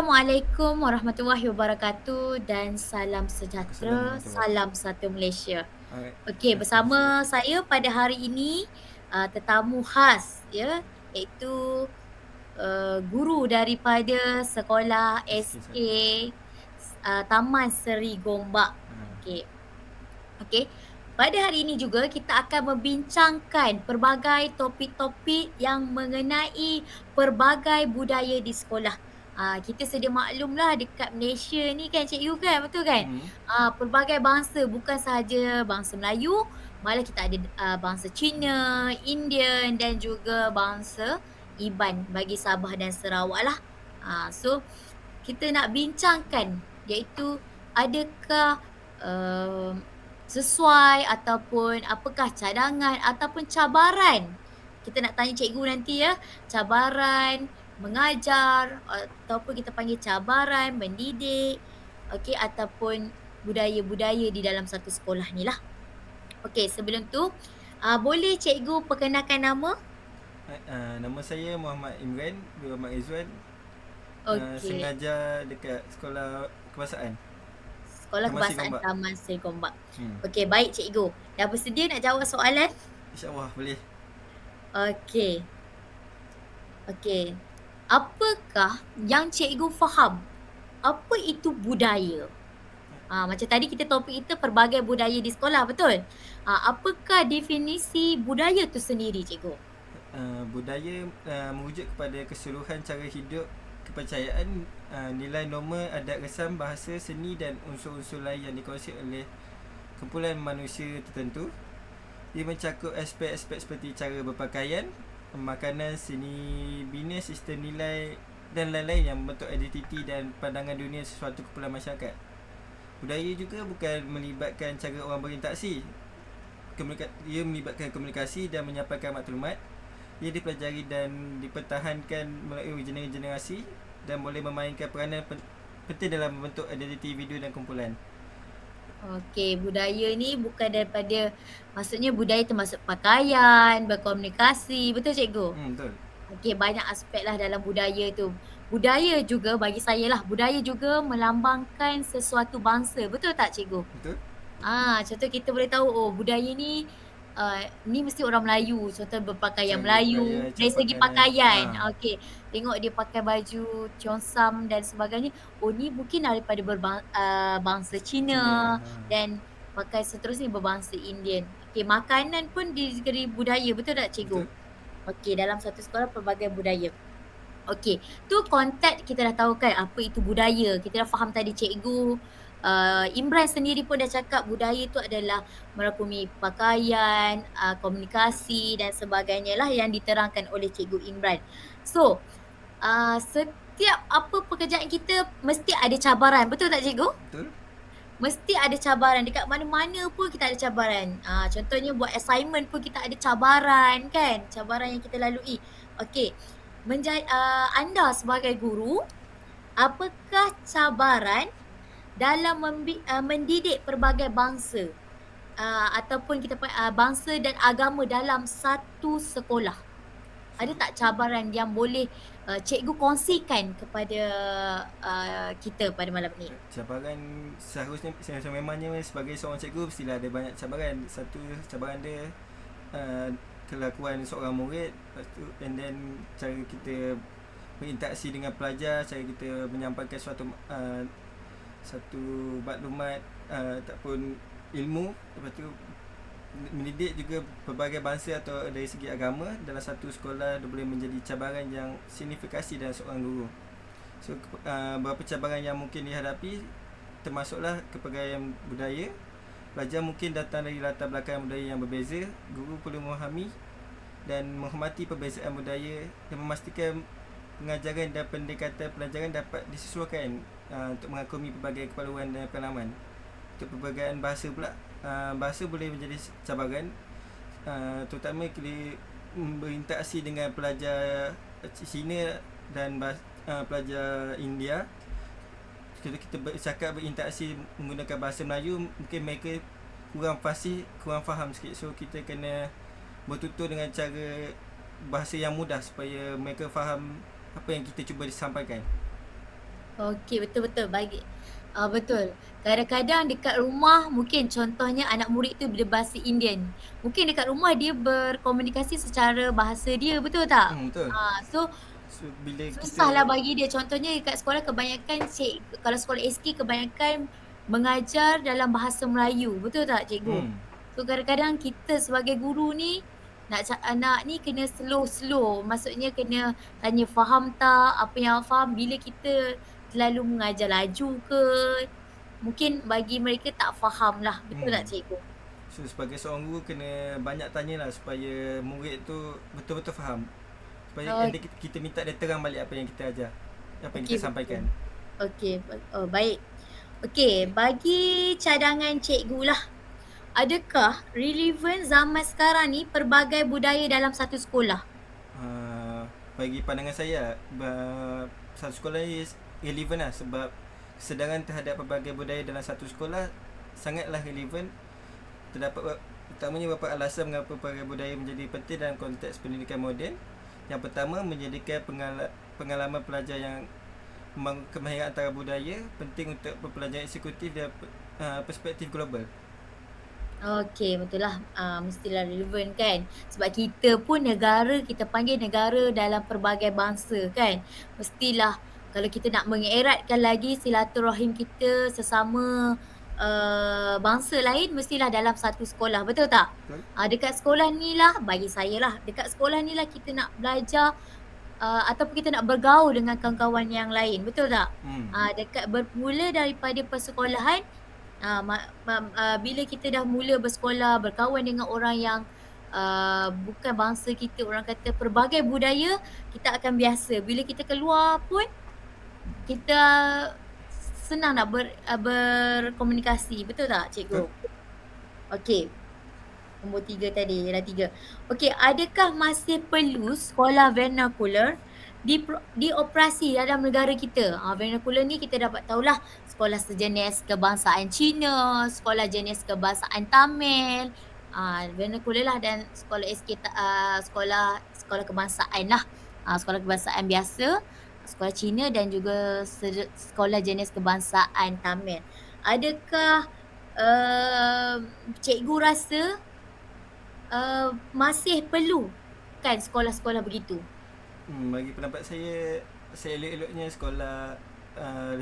Assalamualaikum warahmatullahi wabarakatuh dan salam sejahtera, Assalamualaikum warahmatullahi. salam satu Malaysia. Alright, Okey, bersama Malaysia. saya pada hari ini, tetamu khas ya, iaitu, guru daripada sekolah SK, SK1. Taman Seri Gombak. Ha. Okey. Okey. Pada hari ini juga kita akan membincangkan pelbagai topik-topik yang mengenai pelbagai budaya di sekolah. Kita sedia maklumlah dekat Malaysia ni kan cikgu kan, betul kan? Hmm. Pelbagai bangsa bukan sahaja bangsa Melayu, malah kita ada bangsa Cina, Indian dan juga bangsa Iban bagi Sabah dan Sarawak lah. So kita nak bincangkan iaitu adakah, um, sesuai ataupun apakah cadangan ataupun cabaran, kita nak tanya cikgu nanti ya, cabaran mengajar ataupun kita panggil cabaran mendidik, okey, ataupun budaya-budaya di dalam satu sekolah ni lah. Okey, sebelum tu, boleh cikgu perkenalkan nama? Nama saya Muhammad Imran bin Muhammad Rizwan. Okey, Sengaja dekat sekolah kebahasaan Sekolah Taman Sri Kebahasaan Gombak. Taman Seri Gombak. Hmm. Okey, baik cikgu. Dah bersedia nak jawab soalan? InsyaAllah boleh. Okey. Okey. Apakah yang cikgu faham? Apa itu budaya? Macam tadi kita topik kita pelbagai budaya di sekolah, betul? Apakah definisi budaya tu sendiri cikgu? Budaya merujuk kepada keseluruhan cara hidup, kepercayaan, nilai norma, adat resam, bahasa, seni dan unsur-unsur lain yang dikongsi oleh kumpulan manusia tertentu. Ia mencakup aspek-aspek seperti cara berpakaian, makanan, seni bina, sistem nilai dan lain-lain yang membentuk identiti dan pandangan dunia sesuatu kumpulan masyarakat. Budaya juga bukan melibatkan cara orang berinteraksi. Ia melibatkan komunikasi dan menyampaikan maklumat. Ia dipelajari dan dipertahankan melalui generasi dan boleh memainkan peranan penting dalam membentuk identiti individu dan kumpulan. Okey, budaya ni bukan daripada, maksudnya budaya termasuk pakaian, berkomunikasi, betul cikgu? Betul. Okey, banyak aspek lah dalam budaya tu. Budaya juga bagi saya lah, budaya juga melambangkan sesuatu bangsa, betul tak cikgu? Betul? Contoh kita boleh tahu, oh budaya ni mesti orang Melayu, contoh berpakaian Cara Melayu, bergaya, cara dari segi pakaian. pakaian, okey. Tengok dia pakai baju cheongsam dan sebagainya, oh ni mungkin daripada bangsa Cina. Cina dan pakai seterusnya berbangsa Indian. Okey, makanan pun dikategori budaya, betul tak cikgu? Betul? Okey, dalam satu sekolah pelbagai budaya. Okey, tu konteks kita dah tahu kan apa itu budaya. Kita dah faham tadi cikgu, Imran sendiri pun dah cakap budaya tu adalah merangkumi pakaian, komunikasi dan sebagainya lah yang diterangkan oleh cikgu Imran. So, setiap apa pekerjaan kita mesti ada cabaran, betul tak cikgu? Betul? Mesti ada cabaran, dekat mana-mana pun kita ada cabaran. Contohnya buat assignment pun kita ada cabaran kan, cabaran yang kita lalui. Okey, anda sebagai guru, apakah cabaran dalam mendidik pelbagai bangsa, ataupun bangsa dan agama dalam satu sekolah? Ada tak cabaran yang boleh, cikgu kongsikan kepada, kita pada malam ni? Cabaran seharusnya sememangnya sebagai seorang cikgu mestilah ada banyak cabaran. Satu cabaran dia kelakuan seorang murid, lepas tu and then cara kita berinteraksi dengan pelajar, cara kita menyampaikan satu maklumat ataupun ilmu. Lepas tu mendidik juga pelbagai bangsa atau dari segi agama dalam satu sekolah boleh menjadi cabaran yang signifikasi dalam seorang guru. So beberapa cabaran yang mungkin dihadapi termasuklah kepelbagaian budaya. Pelajar mungkin datang dari latar belakang budaya yang berbeza. Guru perlu memahami dan menghormati perbezaan budaya dan memastikan pengajaran dan pendekatan pelajaran dapat disesuaikan untuk mengakumi pelbagai keperluan dan pengalaman. Untuk pelbagaian bahasa pula, bahasa boleh menjadi cabaran, terutama bila berinteraksi dengan pelajar Cina dan pelajar India. Kalau kita berinteraksi menggunakan bahasa Melayu, mungkin mereka kurang fasih, kurang faham sikit. So kita kena bertutur dengan cara bahasa yang mudah supaya mereka faham apa yang kita cuba disampaikan. Okey, betul-betul betul. Kadang-kadang dekat rumah mungkin contohnya anak murid tu berbahasa Indian. Mungkin dekat rumah dia berkomunikasi secara bahasa dia, betul tak? Betul. So So bila susahlah kita bagi dia. Contohnya dekat sekolah kebanyakan kalau sekolah SK kebanyakan mengajar dalam bahasa Melayu, betul tak cikgu? hmm, So kadang-kadang kita sebagai guru ni nak ni kena slow-slow, maksudnya kena tanya faham tak, apa yang awak faham. Bila kita terlalu mengajar laju ke, mungkin bagi mereka tak faham lah, betul hmm. tak cikgu? So sebagai seorang guru kena banyak tanyalah supaya murid tu betul-betul faham. Supaya Oh, nanti kita minta dia terang balik apa yang kita ajar, apa yang okey kita betul. sampaikan. Okey, baik. Okey, bagi cadangan cikgu lah, adakah relevan zaman sekarang ni pelbagai budaya dalam satu sekolah? Bagi pandangan saya, satu sekolah ni relevan lah, sebab kesedaran terhadap pelbagai budaya dalam satu sekolah sangatlah relevan. Terdapat utamanya beberapa alasan mengapa pelbagai budaya menjadi penting dalam konteks pendidikan moden. Yang pertama, menjadikan pengalaman pelajar yang membangun kemahiran antara budaya penting untuk pembelajaran eksekutif dan perspektif global. Okey, betul lah, mestilah relevan kan. Sebab kita pun negara, kita panggil negara dalam pelbagai bangsa kan. Mestilah kalau kita nak mengeratkan lagi silaturahim kita sesama, bangsa lain, mestilah dalam satu sekolah, betul tak? Betul? Dekat sekolah ni lah, bagi saya lah, dekat sekolah ni lah kita nak belajar, ataupun kita nak bergaul dengan kawan-kawan yang lain, betul tak? Hmm. Dekat bermula daripada persekolahan. Bila kita dah mula bersekolah, berkawan dengan orang yang bukan bangsa kita, orang kata pelbagai budaya, kita akan biasa. Bila kita keluar pun, kita senang nak berkomunikasi, betul tak Betul? cikgu? Okey, nombor 3 tadi, dah 3. Okey, adakah masih perlu sekolah vernacular dioperasi dalam negara kita? Vernacular ni kita dapat tahulah sekolah sejenis kebangsaan Cina, sekolah jenis kebangsaan Tamil, vernacular lah, dan sekolah sekolah sekolah kebangsaan lah. Sekolah kebangsaan biasa, sekolah Cina dan juga sekolah jenis kebangsaan Tamil. Adakah, cikgu rasa masih perlu kan sekolah-sekolah begitu? Bagi pendapat saya elok-eloknya sekolah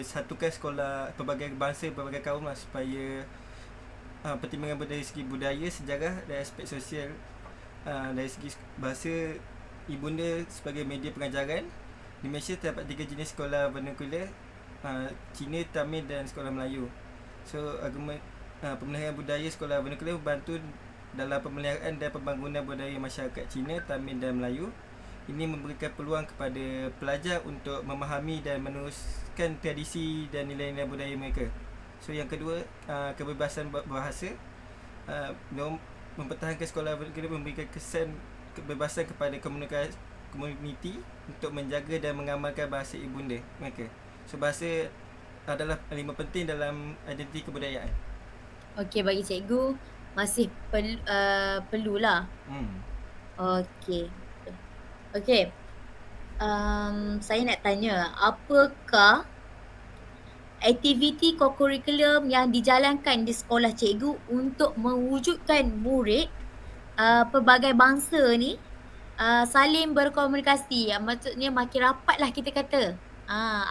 satukan sekolah pelbagai bangsa, pelbagai kaum lah, supaya pertimbangan dari segi budaya, sejarah dan aspek sosial. Dari segi bahasa ibunda sebagai media pengajaran, di Malaysia terdapat 3 jenis sekolah vernacular, Cina, Tamil dan sekolah Melayu. So argument pemeliharaan budaya sekolah vernacular membantu dalam pemeliharaan dan pembangunan budaya masyarakat Cina, Tamil dan Melayu. Ini memberikan peluang kepada pelajar untuk memahami dan meneruskan tradisi dan nilai-nilai budaya mereka. So yang kedua, kebebasan bahasa. Mempertahankan sekolah vernacular memberikan kesan kebebasan kepada komuniti untuk menjaga dan mengamalkan bahasa ibunda mereka. So bahasa adalah elemen penting dalam identiti kebudayaan. Okey, bagi cikgu masih perlulah. Okey. Okey. Saya nak tanya, apakah aktiviti kokurikulum yang dijalankan di sekolah cikgu untuk mewujudkan murid pelbagai bangsa ni saling berkomunikasi, maksudnya makin rapatlah kita kata.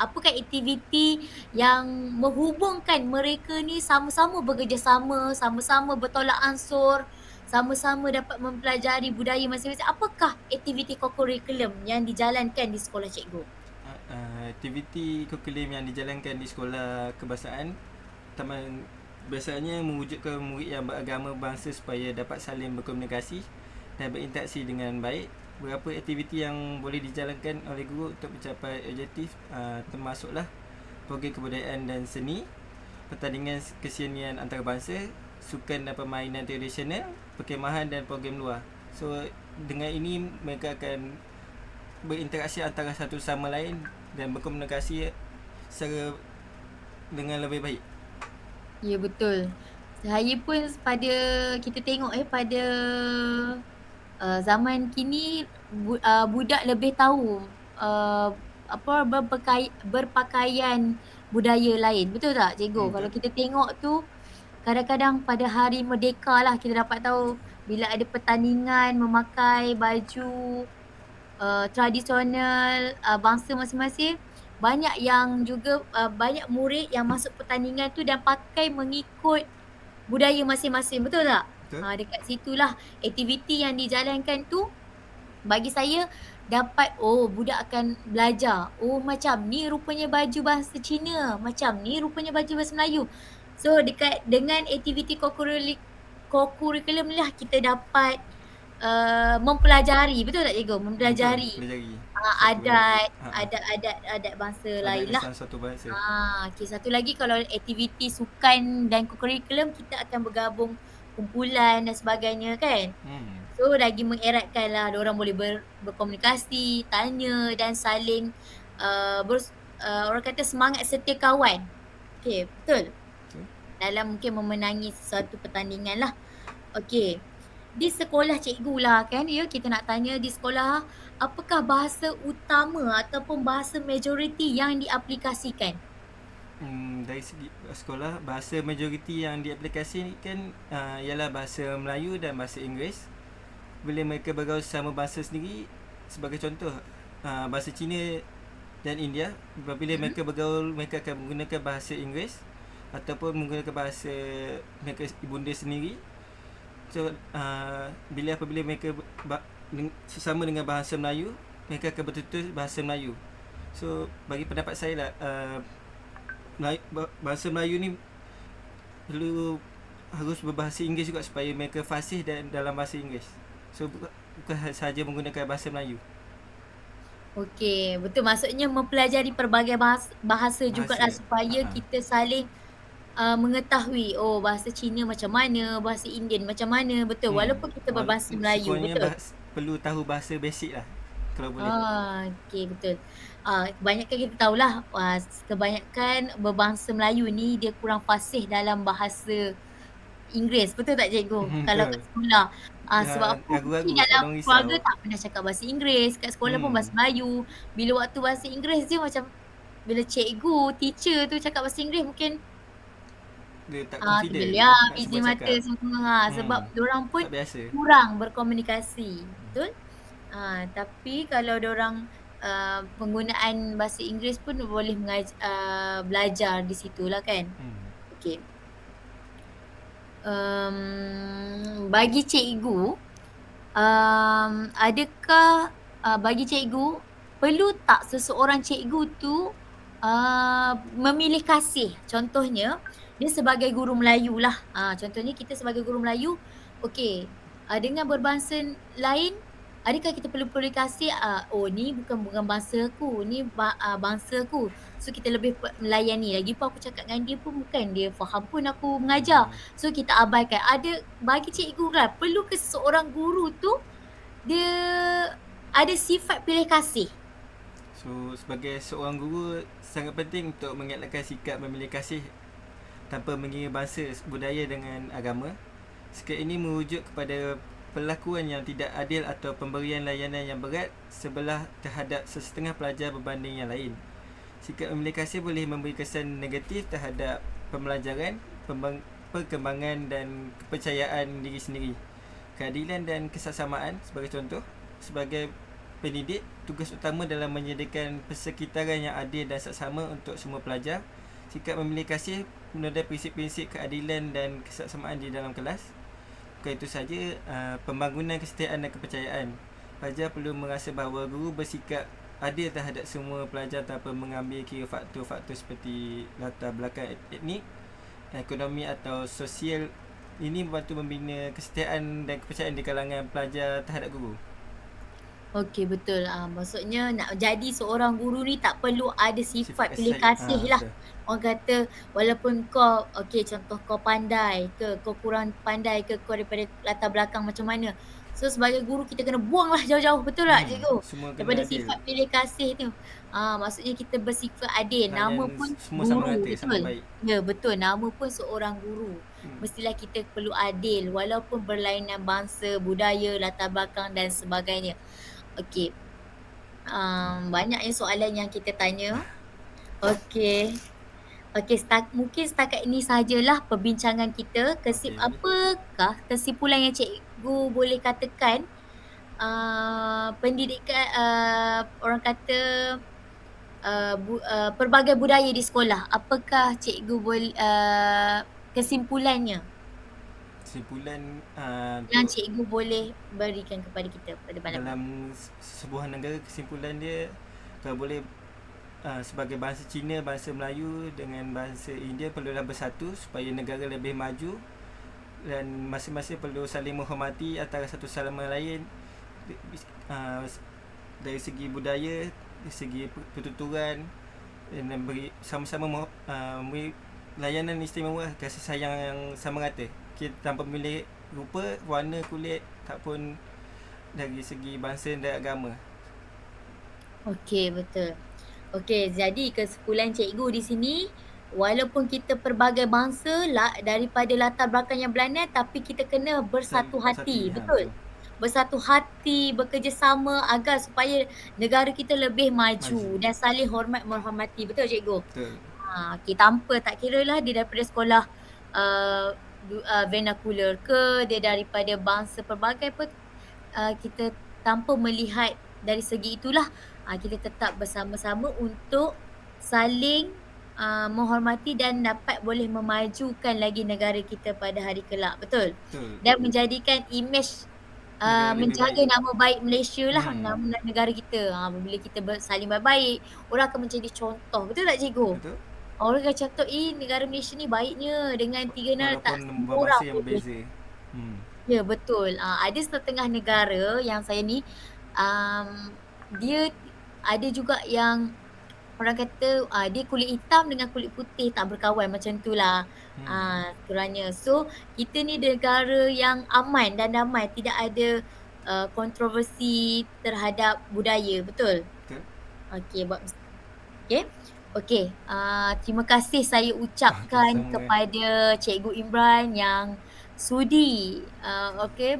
Apakah aktiviti yang menghubungkan mereka ni sama-sama bekerjasama, sama-sama bertolak ansur, sama-sama dapat mempelajari budaya masing-masing? Apakah aktiviti kokurikulum yang dijalankan di sekolah cikgu? Aktiviti kurikulum yang dijalankan di sekolah kebangsaan biasanya mewujudkan murid yang beragama bangsa supaya dapat saling berkomunikasi dan berinteraksi dengan baik. Beberapa aktiviti yang boleh dijalankan oleh guru untuk mencapai objektif termasuklah program kebudayaan dan seni, pertandingan kesenian antarabangsa, sukan dan permainan tradisional, perkhemahan dan program luar. So dengan ini mereka akan berinteraksi antara satu sama lain dan berkomunikasi secara dengan lebih baik. Ya, betul. Saya pun kita tengok pada zaman kini budak lebih tahu berpakaian budaya lain. Betul tak cikgu? Kalau Betul. kita tengok tu kadang-kadang pada hari merdeka lah kita dapat tahu bila ada pertandingan memakai baju tradisional bangsa masing-masing, banyak yang juga banyak murid yang masuk pertandingan tu dan pakai mengikut budaya masing-masing, betul tak? Betul. Dekat situlah aktiviti yang dijalankan tu bagi saya dapat, oh budak akan belajar, oh macam ni rupanya baju bahasa Cina, macam ni rupanya baju bahasa Melayu. So dekat dengan aktiviti co-curriculum ni lah kita dapat mempelajari, betul tak cikgu? Betul. Mempelajari Pelajari satu adat bangsa adat lain lah. lisan suatu bangsa. Okey, satu lagi kalau aktiviti sukan dan co-curriculum kita akan bergabung kumpulan dan sebagainya kan. So lagi mengeratkan lah diorang boleh berkomunikasi, tanya dan saling orang kata semangat setia kawan. Okey, betul. Betul. Dalam mungkin memenangi sesuatu pertandingan lah. Okey. Di sekolah cikgu lah kan ya, kita nak tanya di sekolah apakah bahasa utama ataupun bahasa majoriti yang diaplikasikan? Dari segi sekolah, bahasa majoriti yang diaplikasikan ialah bahasa Melayu dan bahasa Inggeris. Bila mereka bergaul sesama bangsa sendiri, sebagai contoh bahasa Cina dan India, apabila mereka bergaul, mereka akan menggunakan bahasa Inggeris ataupun menggunakan bahasa mereka ibunda sendiri. So apabila mereka sesama dengan bahasa Melayu, mereka akan bertutur bahasa Melayu. So bagi pendapat saya lah, bahasa Melayu ni harus berbahasa Inggeris juga supaya mereka fasih dan dalam bahasa Inggeris. So bukan sahaja menggunakan bahasa Melayu. Okey, betul, maksudnya mempelajari pelbagai bahasa jugalah supaya kita saling mengetahui bahasa Cina macam mana, bahasa Indian macam mana, betul, walaupun kita berbahasa Melayu, betul. Perlu tahu bahasa basic lah kalau boleh. Okey, betul. Kebanyakan kita tahulah kebanyakan berbangsa Melayu ni dia kurang fasih dalam bahasa Inggeris, betul tak cikgu? Kalau kat sekolah. Sebab apa? Mungkin dalam keluarga tak pernah cakap bahasa Inggeris, kat sekolah pun bahasa Melayu. Bila waktu bahasa Inggeris je macam bila cikgu, teacher tu cakap bahasa Inggeris mungkin dia tak confident. Tergeliat biji mata semua sebab diorang pun kurang berkomunikasi, betul? Tapi kalau diorang penggunaan bahasa Inggeris pun boleh belajar di situlah kan. Okey. Bagi cikgu, adakah bagi cikgu perlu tak seseorang cikgu tu memilih kasih? Contohnya dia sebagai guru Melayu lah. Contohnya kita sebagai guru Melayu, okey, dengan berbangsa lain, adakah kita perlu kasih, ni bukan bangsa aku, ni bangsa aku. So kita lebih melayani. Lagipun aku cakap dengan dia pun bukan dia faham pun aku mengajar. So kita abaikan. Bagi cikgu kan, perlu ke seseorang guru tu dia ada sifat pilih kasih? So sebagai seorang guru sangat penting untuk mengelakkan sikap memilih kasih tanpa mengira bangsa, budaya dengan agama. Sikap ini merujuk kepada perlakuan yang tidak adil atau pemberian layanan yang berat sebelah terhadap sesetengah pelajar berbanding yang lain. Sikap memilih kasih boleh memberi kesan negatif terhadap pembelajaran, perkembangan dan kepercayaan diri sendiri. Keadilan dan kesaksamaan sebagai contoh. Sebagai pendidik, tugas utama dalam menyediakan persekitaran yang adil dan saksama untuk semua pelajar. Sikap memilih kasih menodai prinsip-prinsip keadilan dan kesaksamaan di dalam kelas. Bukan itu saja, pembangunan kesetiaan dan kepercayaan. Pelajar perlu merasa bahawa guru bersikap adil terhadap semua pelajar tanpa mengambil kira faktor-faktor seperti latar belakang etnik, ekonomi atau sosial. Ini membantu membina kesetiaan dan kepercayaan di kalangan pelajar terhadap guru. Okey, betul. Maksudnya nak jadi seorang guru ni tak perlu ada sifat pilih kasih lah. Orang kata walaupun kau, contoh kau pandai ke, kau kurang pandai ke, kau daripada latar belakang macam mana. So sebagai guru kita kena buang lah jauh-jauh, betul tak cikgu? Daripada adil. Sifat pilih kasih tu. Maksudnya kita bersifat adil. Nama pun guru, betul? Ya, betul. Nama pun seorang guru. Mestilah kita perlu adil walaupun berlainan bangsa, budaya, latar belakang dan sebagainya. Okey. Banyaknya soalan yang kita tanya. Okey. Okey, mungkin setakat ini sajalah perbincangan kita. Okey. Apakah kesimpulan yang cikgu boleh katakan, pendidikan, orang kata, pelbagai budaya di sekolah, apakah cikgu kesimpulannya Kesimpulan, yang untuk cikgu boleh berikan kepada kita pada malam ni? dalam sebuah negara, kesimpulan dia kalau boleh, sebagai bangsa Cina, bangsa Melayu dengan bangsa India perlulah bersatu supaya negara lebih maju, dan masing-masing perlu saling menghormati antara satu sama lain, dari segi budaya, dari segi pertuturan, dan beri sama-sama beri layanan istimewa, kasih sayang yang sama rata, kita tanpa memilih rupa, warna kulit, tak pun dari segi bangsa dan agama. Okey, betul. Okey, jadi kesimpulan cikgu di sini, walaupun kita pelbagai bangsa daripada latar belakang yang berlainan, tapi kita kena bersatu Satu hati, ini, betul? betul. Bersatu hati, bekerjasama agar supaya negara kita lebih maju Maju. dan saling hormat menghormati, betul cikgu? Betul. Okey, tanpa tak kiralah dia daripada sekolah, vernacular ke, dia daripada bangsa pelbagai pun, kita tanpa melihat dari segi itulah, kita tetap bersama-sama untuk saling, menghormati dan dapat boleh memajukan lagi negara kita pada hari kelak, betul? Betul. Dan menjadikan imej, Negara lebih menjaga baik. nama baik Malaysia lah, Hmm. nama negara kita. Apabila kita saling baik-baik, orang akan menjadi contoh, betul tak cikgu? Betul. Orang akan cakap, negara Malaysia ni baiknya dengan 3 negara, tak Walaupun semua orang berbangsa yang boleh. berbeza. Hmm. Ya, betul. Ada setengah negara yang saya ni, dia ada juga yang orang kata, dia kulit hitam dengan kulit putih tak berkawan, macam tu lah, Hmm. kurangnya. So, kita ni negara yang aman dan damai, tidak ada, kontroversi terhadap budaya, betul? Betul. Okey, okey. Okey, terima kasih saya Okey, ucapkan sama. kepada Cikgu Imran yang sudi,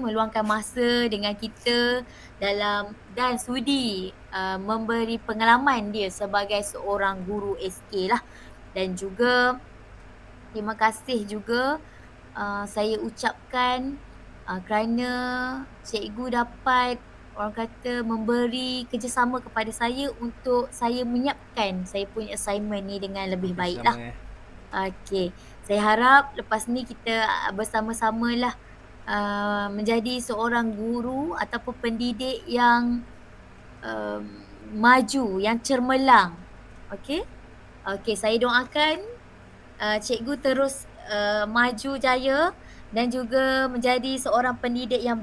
meluangkan masa dengan kita dan sudi, memberi pengalaman dia sebagai seorang guru SK lah. Dan juga terima kasih juga, saya ucapkan, kerana cikgu dapat orang kata memberi kerjasama kepada saya untuk saya menyiapkan saya punya assignment ni dengan lebih Okey, baiklah. sama. Okey, saya harap lepas ni kita, bersama-samalah, menjadi seorang guru ataupun pendidik yang, um, maju, yang cermelang. Okey? Okey, saya doakan, cikgu terus, maju jaya dan juga menjadi seorang pendidik yang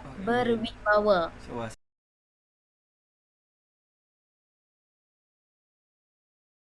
Amin. berwibawa. So,